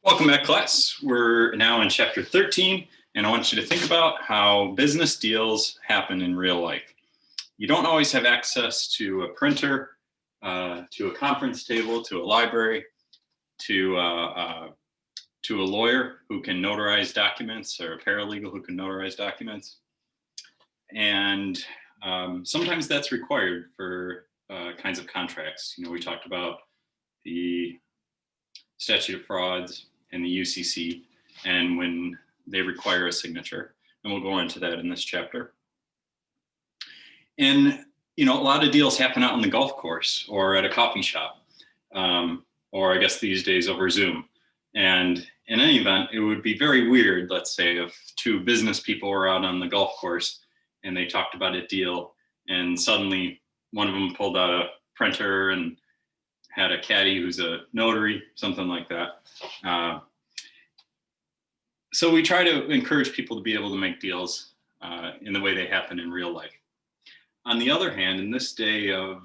Welcome back, class. We're now in chapter 13, and I want you to think about how business deals happen in real life. You don't always have access to a printer, to a conference table, to a library, to a lawyer who can notarize documents, or a paralegal who can notarize documents. And sometimes that's required for kinds of contracts. You know, we talked about the statute of frauds and the UCC, and when they require a signature, and we'll go into that in this chapter. And you know, a lot of deals happen out on the golf course or at a coffee shop, or I guess these days over Zoom. And in any event, it would be very weird, let's say, if two business people were out on the golf course and they talked about a deal, and suddenly one of them pulled out a printer and had a caddy who's a notary, something like that. So we try to encourage people to be able to make deals in the way they happen in real life. On the other hand, in this day of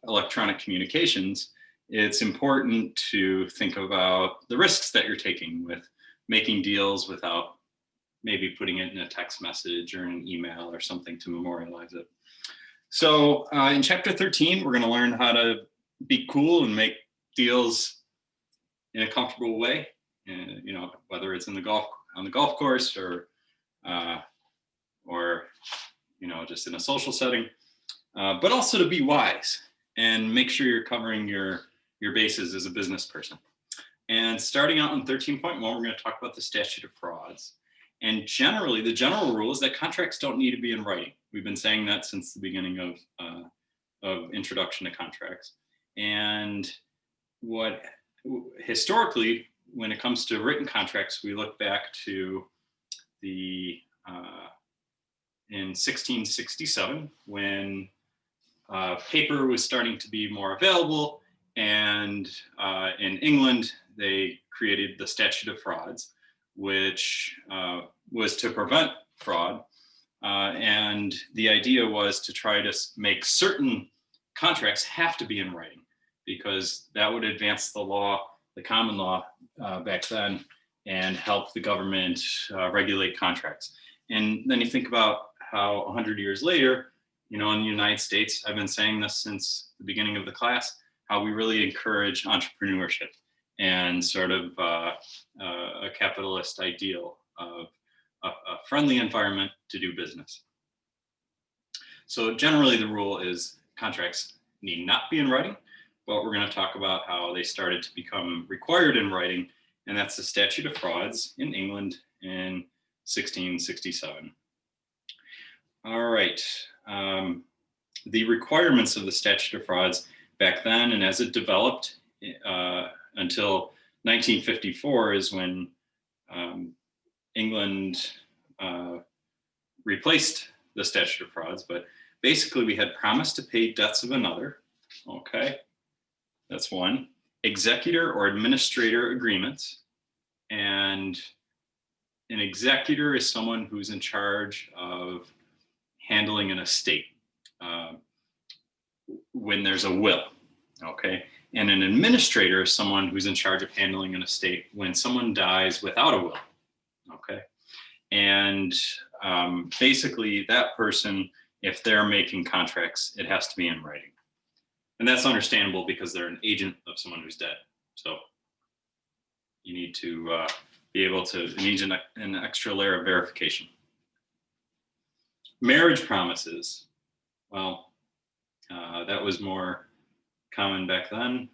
electronic communications, it's important to think about the risks that you're taking with making deals without maybe putting it in a text message or an email or something to memorialize it. So in chapter 13, we're going to learn how to be cool and make deals in a comfortable way, and you know, whether it's on the golf course or you know, just in a social setting, but also to be wise and make sure you're covering your bases as a business person. And starting out in 13.1, we're going to talk about the statute of frauds. And generally, the general rule is that contracts don't need to be in writing. We've been saying that since the beginning of introduction to contracts. And what historically, when it comes to written contracts, we look back to the in 1667, when paper was starting to be more available, and in England they created the statute of frauds, which was to prevent fraud, and the idea was to try to make certain contracts have to be in writing, because that would advance the law, the common law back then, and help the government regulate contracts. And then you think about how 100 years later, you know, in the United States, I've been saying this since the beginning of the class, how we really encourage entrepreneurship and sort of a capitalist ideal of a friendly environment to do business. So generally the rule is contracts need not be in writing, but we're going to talk about how they started to become required in writing, and that's the statute of frauds in England in 1667. All right. The requirements of the statute of frauds back then, and as it developed until 1954 is when England replaced the statute of frauds. But basically we had promise to pay debts of another. Okay, that's one. Executor or administrator agreements. And an executor is someone who's in charge of handling an estate when there's a will, okay? And an administrator is someone who's in charge of handling an estate when someone dies without a will, okay? And basically that person, if they're making contracts, it has to be in writing. And that's understandable because they're an agent of someone who's dead. So you need to be able to, it needs an extra layer of verification. Marriage promises, well, that was more common back then.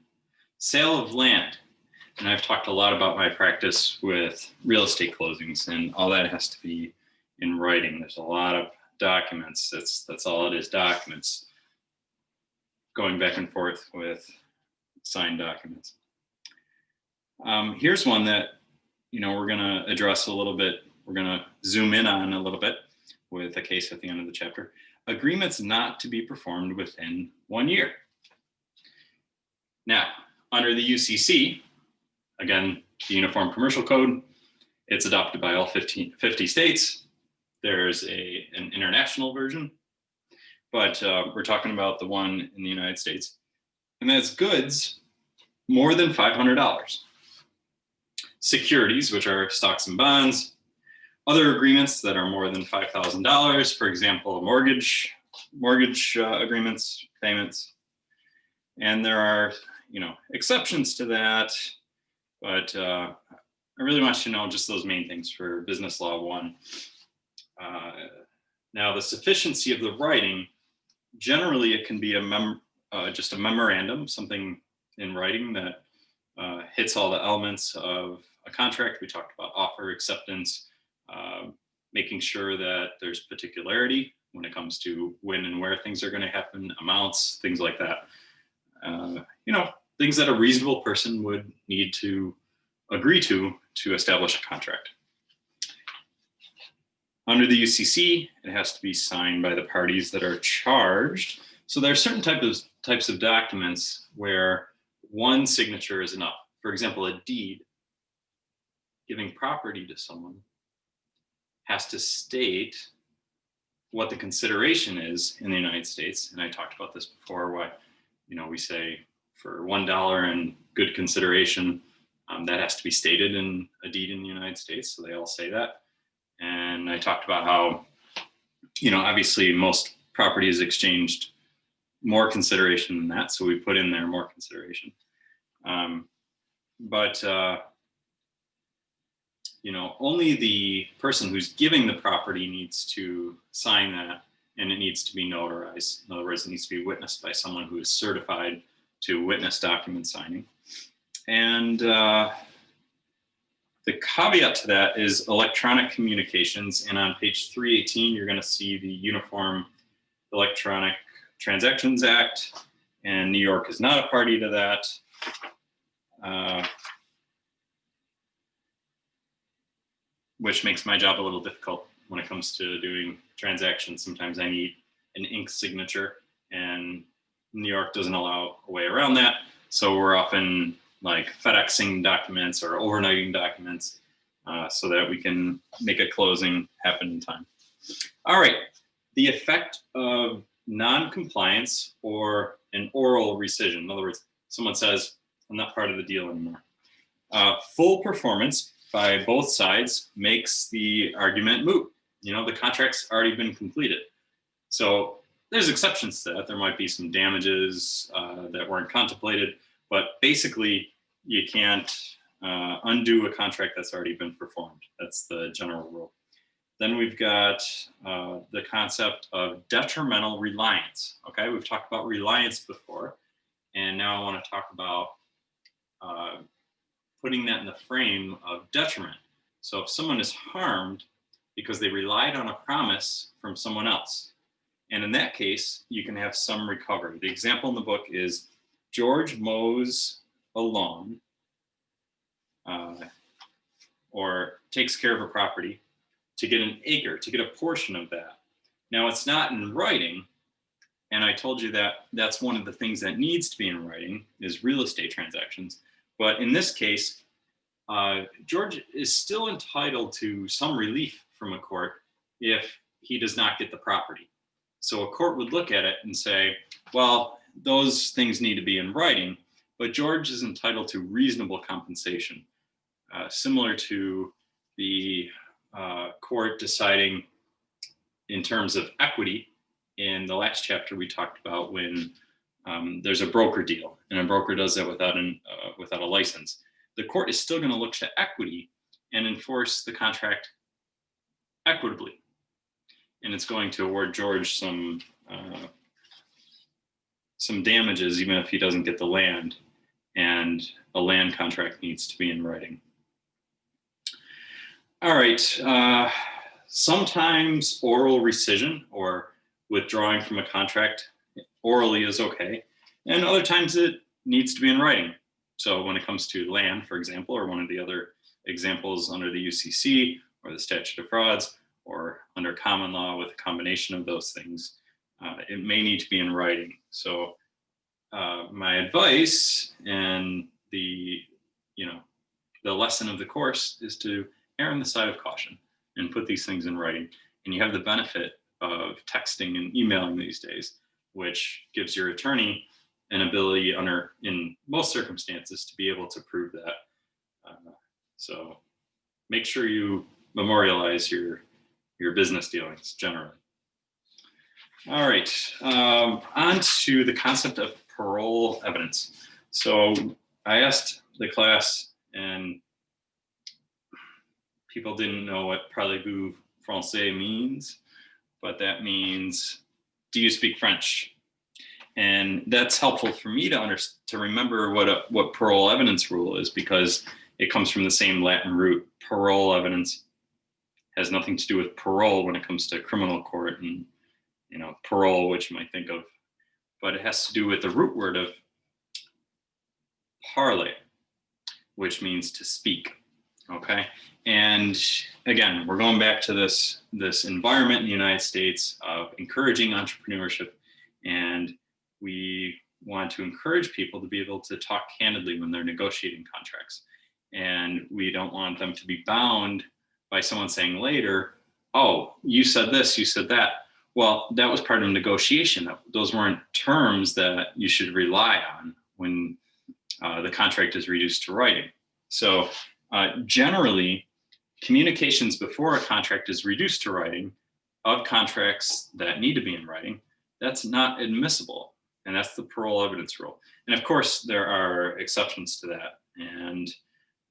Sale of land, and I've talked a lot about my practice with real estate closings, and all that has to be in writing. There's a lot of documents. That's all it is, documents. Going back and forth with signed documents. Here's one that, you know, we're going to address a little bit. We're going to zoom in on a little bit with a case at the end of the chapter. Agreements not to be performed within 1 year. Now, under the UCC, again, the Uniform Commercial Code, it's adopted by all 50 states. There's an international version, but we're talking about the one in the United States, and that's goods more than $500. securities, which are stocks and bonds, other agreements that are more than $5,000, for example, mortgage agreements, payments. And there are, exceptions to that, but I really want you to know just those main things for Business Law 1. Now, the sufficiency of the writing, generally it can be just a memorandum, something in writing that hits all the elements of a contract. We talked about offer, acceptance, making sure that there's particularity when it comes to when and where things are going to happen, amounts, things like that. Things that a reasonable person would need to agree to establish a contract. Under the UCC, it has to be signed by the parties that are charged. So there are certain types of documents where one signature is enough. For example, a deed giving property to someone has to state what the consideration is in the United States. And I talked about this before, why, we say for $1 in good consideration, that has to be stated in a deed in the United States. So they all say that. And I talked about how, obviously most property is exchanged more consideration than that. So we put in there more consideration. Only the person who's giving the property needs to sign that, and it needs to be notarized. In other words, it needs to be witnessed by someone who is certified to witness document signing. And the caveat to that is electronic communications. And on page 318, you're going to see the Uniform Electronic Transactions Act, and New York is not a party to that. Which makes my job a little difficult when it comes to doing transactions. Sometimes I need an ink signature, and New York doesn't allow a way around that. So we're often like FedExing documents or overnighting documents so that we can make a closing happen in time. All right, the effect of non-compliance or an oral rescission. In other words, someone says, I'm not part of the deal anymore. Full performance by both sides makes the argument moot. The contract's already been completed. So there's exceptions to that. There might be some damages that weren't contemplated, but basically you can't undo a contract that's already been performed. That's the general rule. Then we've got the concept of detrimental reliance. Okay, we've talked about reliance before, and now I want to talk about putting that in the frame of detriment. So if someone is harmed because they relied on a promise from someone else, and in that case, you can have some recovery. The example in the book is George mows a lawn or takes care of a property to get an acre, to get a portion of that. Now, it's not in writing, and I told you that that's one of the things that needs to be in writing is real estate transactions. But in this case, George is still entitled to some relief from a court if he does not get the property. So a court would look at it and say, well, those things need to be in writing, but George is entitled to reasonable compensation, similar to the court deciding in terms of equity. In the last chapter, we talked about when there's a broker deal, and a broker does that without a license. The court is still going to look to equity and enforce the contract equitably. And it's going to award George some damages, even if he doesn't get the land, and a land contract needs to be in writing. All right, sometimes oral rescission or withdrawing from a contract orally is okay, and other times it needs to be in writing. So when it comes to land, for example, or one of the other examples under the UCC or the statute of frauds, or under common law with a combination of those things, it may need to be in writing. So my advice and the lesson of the course is to err on the side of caution and put these things in writing. And you have the benefit of texting and emailing these days, which gives your attorney an ability in most circumstances to be able to prove that So make sure you memorialize your business dealings generally. All right, on to the concept of parole evidence. So I asked the class, and people didn't know what parlez-vous français means, but that means, do you speak French? And that's helpful for me to remember what parole evidence rule is, because it comes from the same Latin root. Parole evidence has nothing to do with parole when it comes to criminal court and parole, which you might think of, but it has to do with the root word of parler, which means to speak. Okay, and again, we're going back to this environment in the United States of encouraging entrepreneurship, and we want to encourage people to be able to talk candidly when they're negotiating contracts, and we don't want them to be bound by someone saying later, oh, you said this, you said that. Well, that was part of negotiation. Those weren't terms that you should rely on when the contract is reduced to writing. So generally, communications before a contract is reduced to writing of contracts that need to be in writing, that's not admissible. And that's the parole evidence rule. And of course, there are exceptions to that. And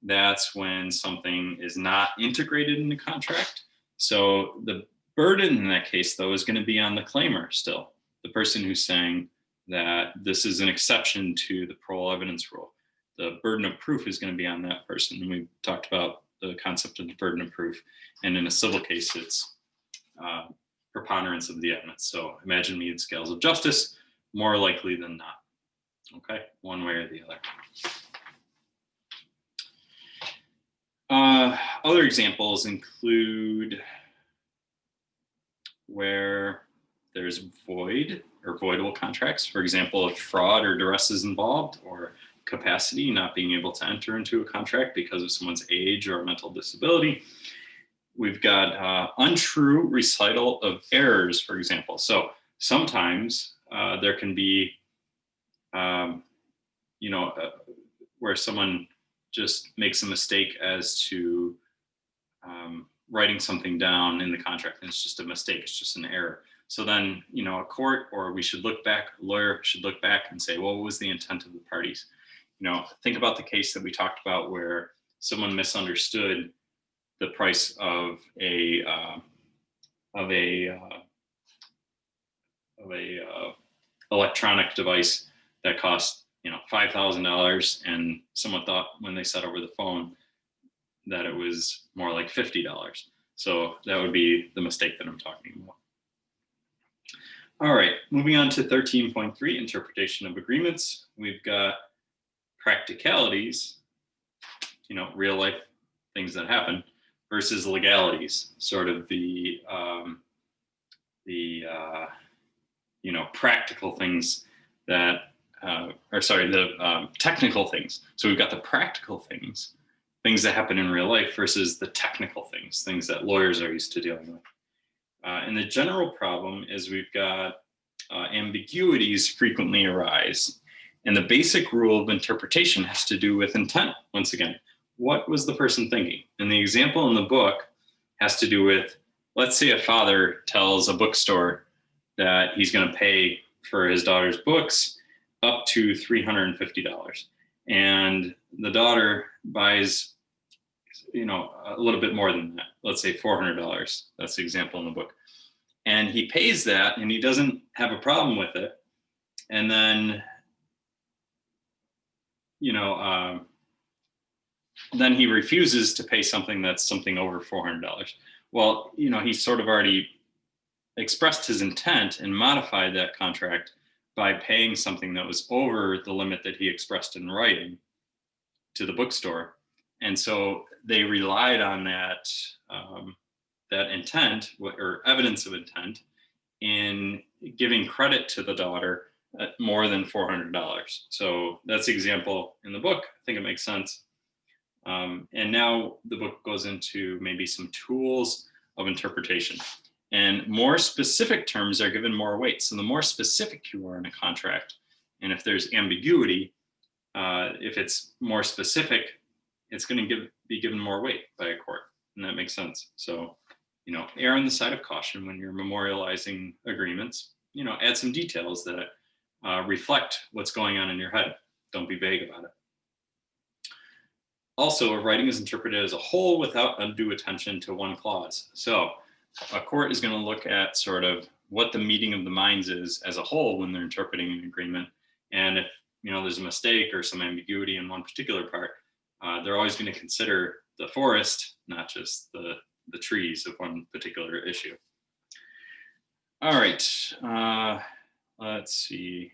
that's when something is not integrated in the contract. So the burden in that case, though, is going to be on the claimer still, the person who's saying that this is an exception to the parole evidence rule. The burden of proof is going to be on that person. And we've talked about the concept of the burden of proof. And in a civil case, it's preponderance of the evidence. So imagine me in scales of justice, more likely than not. Okay, one way or the other. Other examples include where there's void or voidable contracts. For example, if fraud or duress is involved, or capacity, not being able to enter into a contract because of someone's age or mental disability. We've got untrue recital of errors, for example. So sometimes there can be, where someone just makes a mistake as to writing something down in the contract, and it's just a mistake, it's just an error. So then, a court, or we should look back, a lawyer should look back and say, well, what was the intent of the parties? Think about the case that we talked about where someone misunderstood the price of a electronic device that cost $5,000, and someone thought when they said over the phone that it was more like $50. So that would be the mistake that I'm talking about. All right, moving on to 13.3, interpretation of agreements. We've got practicalities, real life things that happen, versus legalities, sort of the practical things that, technical things. So we've got the practical things that happen in real life, versus the technical things that lawyers are used to dealing with. And the general problem is we've got ambiguities frequently arise. And the basic rule of interpretation has to do with intent. Once again, what was the person thinking? And the example in the book has to do with, let's say a father tells a bookstore that he's going to pay for his daughter's books up to $350. And the daughter buys, a little bit more than that, let's say $400. That's the example in the book. And he pays that, and he doesn't have a problem with it. And then, then he refuses to pay something that's something over $400. Well, he's sort of already expressed his intent and modified that contract by paying something that was over the limit that he expressed in writing to the bookstore. And so they relied on that intent, or evidence of intent, in giving credit to the daughter at more than $400. So that's the example in the book. I think it makes sense. And now the book goes into maybe some tools of interpretation. And more specific terms are given more weight. So the more specific you are in a contract, and if there's ambiguity, if it's more specific, it's going to be given more weight by a court, and that makes sense. So, err on the side of caution when you're memorializing agreements. Add some details that reflect what's going on in your head. Don't be vague about it. Also, a writing is interpreted as a whole without undue attention to one clause. So a court is going to look at sort of what the meeting of the minds is as a whole when they're interpreting an agreement. And if there's a mistake or some ambiguity in one particular part, they're always going to consider the forest, not just the trees of one particular issue. All right, let's see.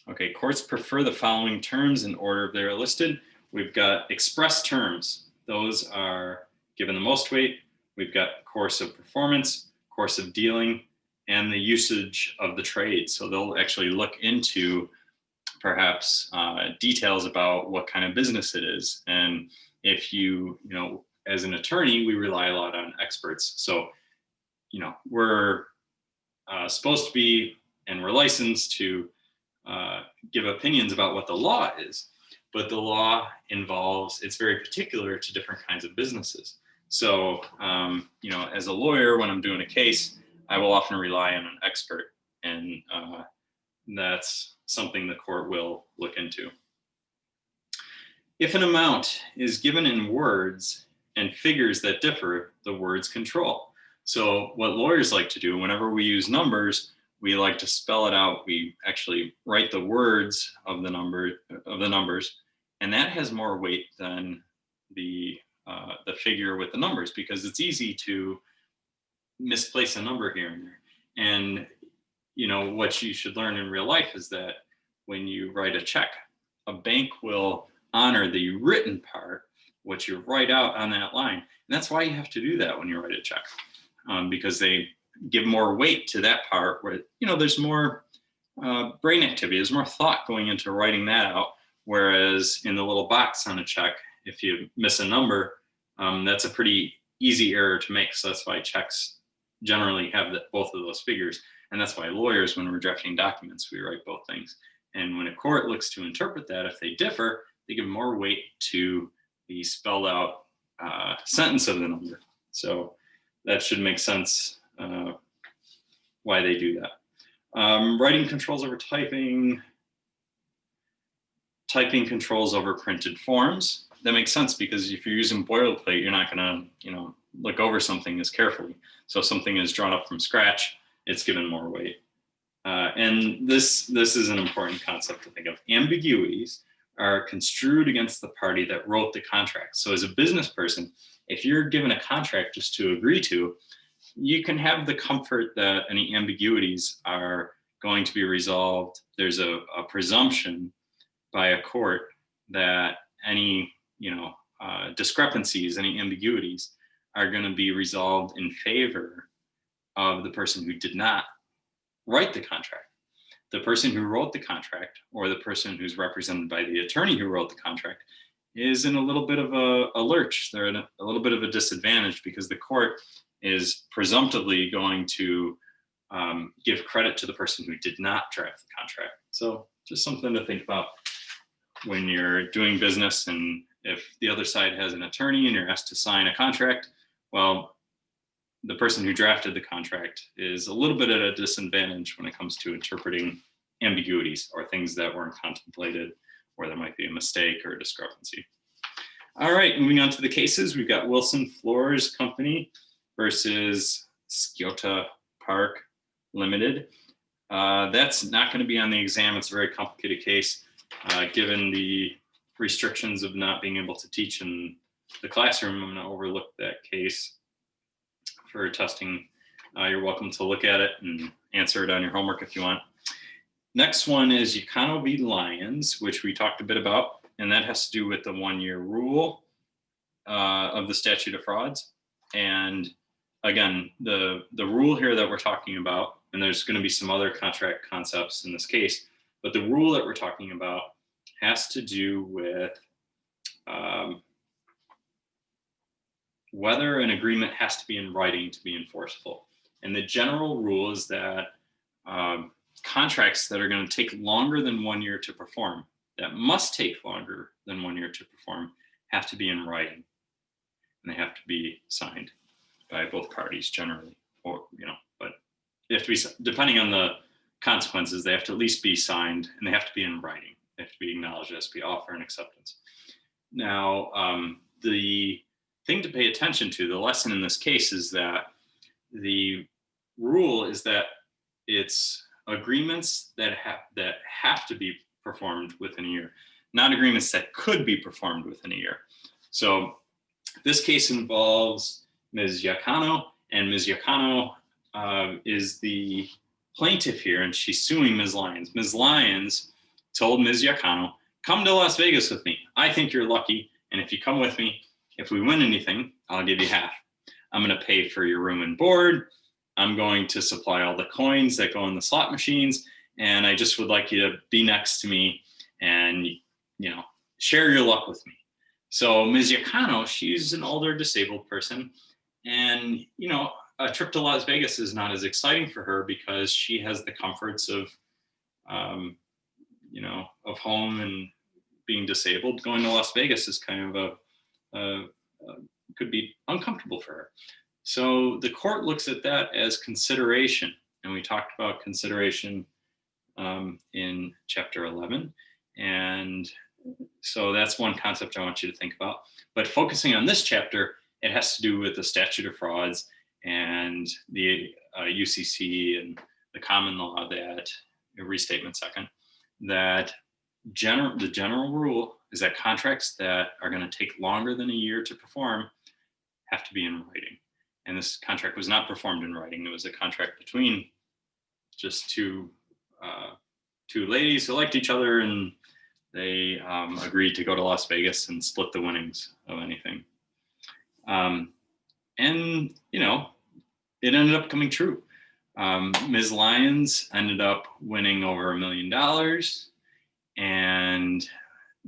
Okay, courts prefer the following terms in order they are listed. We've got express terms. Those are given the most weight. We've got course of performance, course of dealing, and the usage of the trade. So they'll actually look into perhaps details about what kind of business it is. And if you as an attorney, we rely a lot on experts. So, we're supposed to be, and we're licensed to give opinions about what the law is, but the law it's very particular to different kinds of businesses. So, as a lawyer, when I'm doing a case, I will often rely on an expert, and that's something the court will look into. If an amount is given in words and figures that differ, the words control. So what lawyers like to do whenever we use numbers, we like to spell it out. We actually write the words of the numbers, and that has more weight than the figure with the numbers, because it's easy to misplace a number here and there. And what you should learn in real life is that when you write a check, a bank will honor the written part, what you write out on that line. And that's why you have to do that when you write a check, because they give more weight to that part where, there's more brain activity, there's more thought going into writing that out. Whereas in the little box on a check, if you miss a number, that's a pretty easy error to make. So that's why checks generally have both of those figures. And that's why lawyers, when we're drafting documents, we write both things. And when a court looks to interpret that, if they differ, they give more weight to the spelled out sentence of the number. So that should make sense why they do that. Writing controls over typing. Typing controls over printed forms. That makes sense, because if you're using boilerplate, you're not going to, look over something as carefully. So if something is drawn up from scratch, it's given more weight. And this is an important concept to think of. Ambiguities are construed against the party that wrote the contract. So as a business person, if you're given a contract just to agree to, you can have the comfort that any ambiguities are going to be resolved. There's a presumption by a court that any discrepancies, any ambiguities are going to be resolved in favor of the person who did not write the contract. The person who wrote the contract, or the person who's represented by the attorney who wrote the contract, is in a little bit of a lurch. They're in a little bit of a disadvantage, because the court is presumptively going to give credit to the person who did not draft the contract. So just something to think about when you're doing business. And if the other side has an attorney and you're asked to sign a contract, well, the person who drafted the contract is a little bit at a disadvantage when it comes to interpreting ambiguities or things that weren't contemplated, or there might be a mistake or a discrepancy. All right, moving on to the cases. We've got Wilson Floors Company versus Sciota Park Limited. That's not going to be on the exam. It's a very complicated case, given the restrictions of not being able to teach in the classroom. I'm going to overlook that case for testing. You're welcome to look at it and answer it on your homework if you want. Next one is Yacano v. Lyons, which we talked a bit about, and that has to do with the 1-year rule of the statute of frauds. And again, the rule here that we're talking about, and there's going to be some other contract concepts in this case, but the rule that we're talking about has to do with whether an agreement has to be in writing to be enforceable. And the general rule is that contracts that are going to take longer than 1 year to perform, that must take longer than 1 year to perform, have to be in writing, and they have to be signed by both parties generally, or but they have to be, depending on the consequences, they have to at least be signed, and they have to be in writing. They have to be acknowledged as be offer and acceptance. Now, the thing to pay attention to, the lesson in this case, is that the rule is that it's agreements that have to be performed within a year, not agreements that could be performed within a year. So this case involves Ms. Yacano, and Ms. Yacano is the plaintiff here, and she's suing Ms. Lyons. Ms. Lyons told Ms. Yacano, come to Las Vegas with me. I think you're lucky, and if you come with me, if we win anything, I'll give you half. I'm going to pay for your room and board. I'm going to supply all the coins that go in the slot machines, and I just would like you to be next to me and, share your luck with me. So Ms. Yacano, she's an older disabled person, and, a trip to Las Vegas is not as exciting for her because she has the comforts of, of home and being disabled. Going to Las Vegas is kind of could be uncomfortable for her. So the court looks at that as consideration, and we talked about consideration in chapter 11, and so that's one concept I want you to think about. But focusing on this chapter, it has to do with the statute of frauds and the UCC and the common law, that restatement second, that the general rule is that contracts that are going to take longer than a year to perform have to be in writing. And this contract was not performed in writing. It was a contract between just two ladies who liked each other, and they agreed to go to Las Vegas and split the winnings of anything. And, it ended up coming true. Ms. Lyons ended up winning over $1 million. And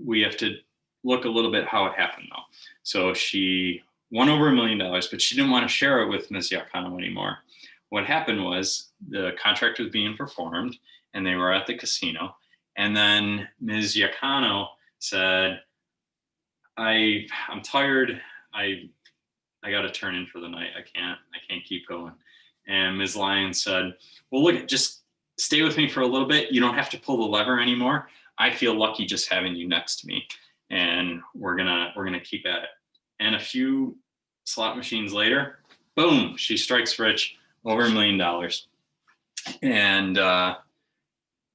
we have to look a little bit how it happened, though. So she won over $1 million, but she didn't want to share it with Ms. Yacano anymore. What happened was the contract was being performed, and they were at the casino. And then Ms. Yacano said, I'm tired. I got to turn in for the night. I can't keep going. And Ms. Lyons said, well, look, just stay with me for a little bit. You don't have to pull the lever anymore. I feel lucky just having you next to me, and we're gonna keep at it. And a few slot machines later, boom, she strikes rich, over $1 million. And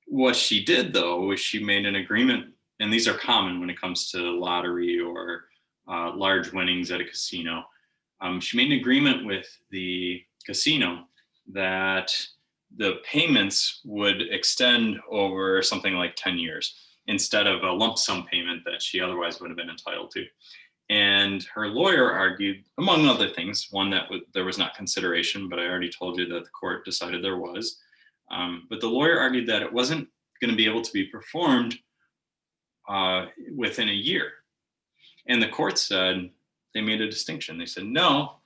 what she did, though, was she made an agreement, and these are common when it comes to lottery or large winnings at a casino. She made an agreement with the casino that the payments would extend over something like 10 years instead of a lump sum payment that she otherwise would have been entitled to. And her lawyer argued, among other things, one, that there was not consideration, but I already told you that the court decided there was. But the lawyer argued that it wasn't going to be able to be performed within a year. And the court said, they made a distinction. They said, no,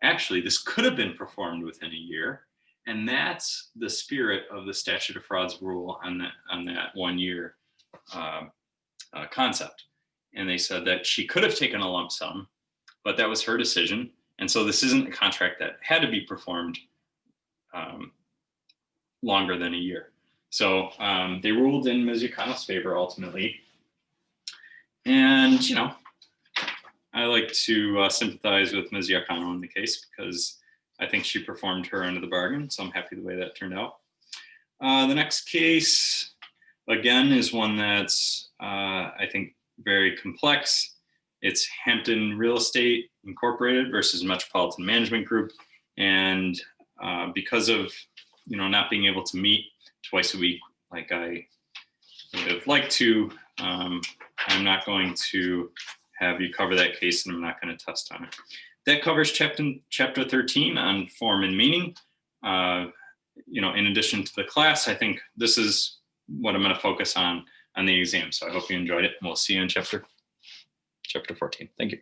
actually, this could have been performed within a year. And that's the spirit of the statute of frauds rule on that 1 year concept. And they said that she could have taken a lump sum, but that was her decision. And so this isn't a contract that had to be performed longer than a year. So they ruled in Ms. Yacano's favor ultimately. And, I like to sympathize with Ms. Yacano in the case because I think she performed her end of the bargain. So I'm happy the way that turned out. The next case, again, is one that's, I think, very complex. It's Hampton Real Estate Incorporated versus Metropolitan Management Group. And because of, not being able to meet twice a week like I would have liked to, I'm not going to have you cover that case, and I'm not going to test on it. That covers chapter 13 on form and meaning. In addition to the class, I think this is what I'm going to focus on the exam. So I hope you enjoyed it, and we'll see you in chapter 14. Thank you.